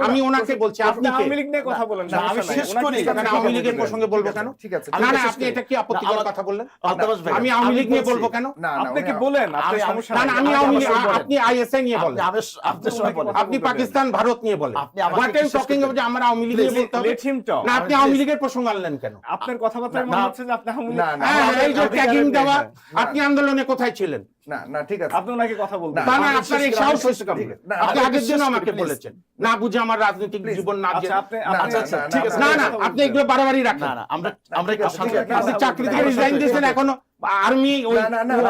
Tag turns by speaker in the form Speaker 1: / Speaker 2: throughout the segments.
Speaker 1: আমি ওনাকে বলছি, আপনি
Speaker 2: আওয়ামী লীগ নিয়ে কথা বলেন,
Speaker 1: আমি শেষ করি। আওয়ামী লীগের প্রসঙ্গে বলবো কেন?
Speaker 3: ঠিক আছে,
Speaker 1: না না, আপনি এটা কি আপত্তিকর কথা বললেন? আমি আওয়ামী লীগ নিয়ে বলবো কেন?
Speaker 2: আপনি কি বলেন? আপনি সমস্যা
Speaker 1: না না, আমি আওয়ামী লীগ, আপনি আইএসআই নিয়ে বলেন,
Speaker 3: আপনি
Speaker 1: আপনি পাকিস্তান ভারত নিয়ে বলেন। What I am talking about, আমরা আওয়ামী লীগ নিয়ে বলতে হবে না? আপনি আওয়ামী লীগের প্রসঙ্গ আনলেন কেন?
Speaker 2: আপনার কথাবার্তায় মনে হচ্ছে যে আপনি আওয়ামী লীগ।
Speaker 1: এই যে ট্যাগিং দেওয়া, আপনি আন্দোলনে কোথায় ছিলেন?
Speaker 3: না না, ঠিক আছে,
Speaker 2: আপনি ওনাকে কথা বলবেন।
Speaker 1: না না, আপনার এই সাহস হয়েছে কেমন?
Speaker 3: না,
Speaker 1: আপনি আগের দিন
Speaker 3: শেষ
Speaker 1: আমাকে
Speaker 3: করি,
Speaker 1: বলেছেন না বুঝে আমার রাজনৈতিক জীবন না
Speaker 2: আচ্ছা,
Speaker 1: জেনে।
Speaker 2: আপনি
Speaker 3: আচ্ছা,
Speaker 2: ঠিক আছে,
Speaker 1: না না, আপনি এগুলো বাড়াবাড়ি রাখেন।
Speaker 3: আমরা একটু শান্ত হই।
Speaker 1: আপনি চাকরি থেকে রিজাইন দিয়েছেন, এখনো আর্মি ওই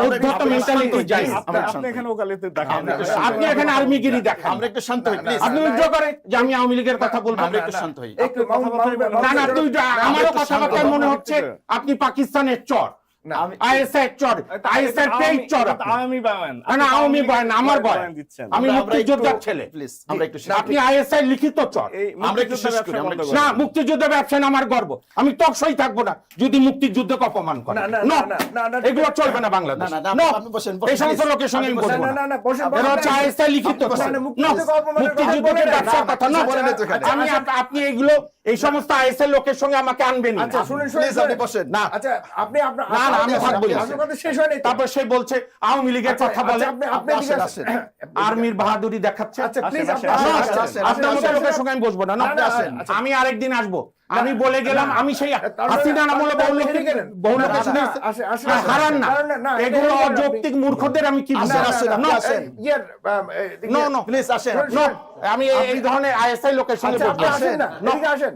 Speaker 1: উদ্ধত মেন্টালিটি যাই।
Speaker 2: আপনি এখানে ওকালতি দেখান।
Speaker 1: আপনি এখানে আর্মিগিরি দেখান।
Speaker 3: আমরা একটু শান্ত হই প্লিজ।
Speaker 1: আপনি উইথড্র করেন যে আমি আওয়ামী লীগের কথা বলবো।
Speaker 3: আমরা একটু শান্ত হই।
Speaker 2: একটু কথাবার্তায়
Speaker 1: না না, তুই আমারও কথাবার্তায় মনে হচ্ছে আপনি পাকিস্তানের চর, আইএসআই চর, আইএসআই পেজ চর।
Speaker 2: আওয়ামী বয়ান।
Speaker 1: না আওয়ামী বয়ান, আমার বয়ান
Speaker 2: দিচ্ছেন।
Speaker 1: আমি মুক্তিযোদ্ধার ছেলে।
Speaker 3: প্লিজ আমরা একটু
Speaker 1: আপনি আইএসআই লিখিত চর।
Speaker 2: এই
Speaker 3: আমরা একটু শেষ করি, আমরা একটু
Speaker 1: না, মুক্তিযুদ্ধ ব্যবসা আমার গর্ব, আমি টকসই থাকবো না যদি মুক্তিযুদ্ধকে অপমান করে। এগুলো চলবে না বাংলাদেশ।
Speaker 3: না, না,
Speaker 1: No,
Speaker 3: আপনি বসেন,
Speaker 1: এই সমস্ত লোকের সঙ্গে আমি বলবো না। এরা হচ্ছে আইএসআই লিখিত চর। No, মুক্তিযুদ্ধকে ব্যবসার কথা না। আপনি এগুলো এই সমস্ত আইএসআই লোকের সঙ্গে আমাকে আনবেন না।
Speaker 3: প্লিজ আপনি বসেন।
Speaker 1: না
Speaker 3: আচ্ছা আপনি আপনার
Speaker 1: না না, আমি থাকবো না।
Speaker 3: আপনার কথা শেষ হয়নি।
Speaker 1: তারপর সে বলছে আওয়ামী লীগের কথা বলে,
Speaker 3: আপনি এদিকে আসেন।
Speaker 1: আর্মির বাহাদুরি দেখাচ্ছে।
Speaker 3: আচ্ছা প্লিজ
Speaker 2: আসেন,
Speaker 3: আপনি
Speaker 2: আসেন,
Speaker 3: আসেন।
Speaker 1: আপনার মতো লোকের সঙ্গে আমি বসবো না। না,
Speaker 3: আপনি আসেন।
Speaker 1: আমি আরেকদিন আসবো। আমি বলে গেলাম, আমি সেই হাসিনা নামলে বহুলোকের সঙ্গে হারান না। এগুলো অযৌক্তিক মূর্খদের আমি কি বুঝাবো?
Speaker 3: প্লিজ আসেন।
Speaker 1: No, আমি এই ধরনের আইএসআই লোকের সঙ্গে বসবো না।
Speaker 3: আসেন না, এদিকে আসেন।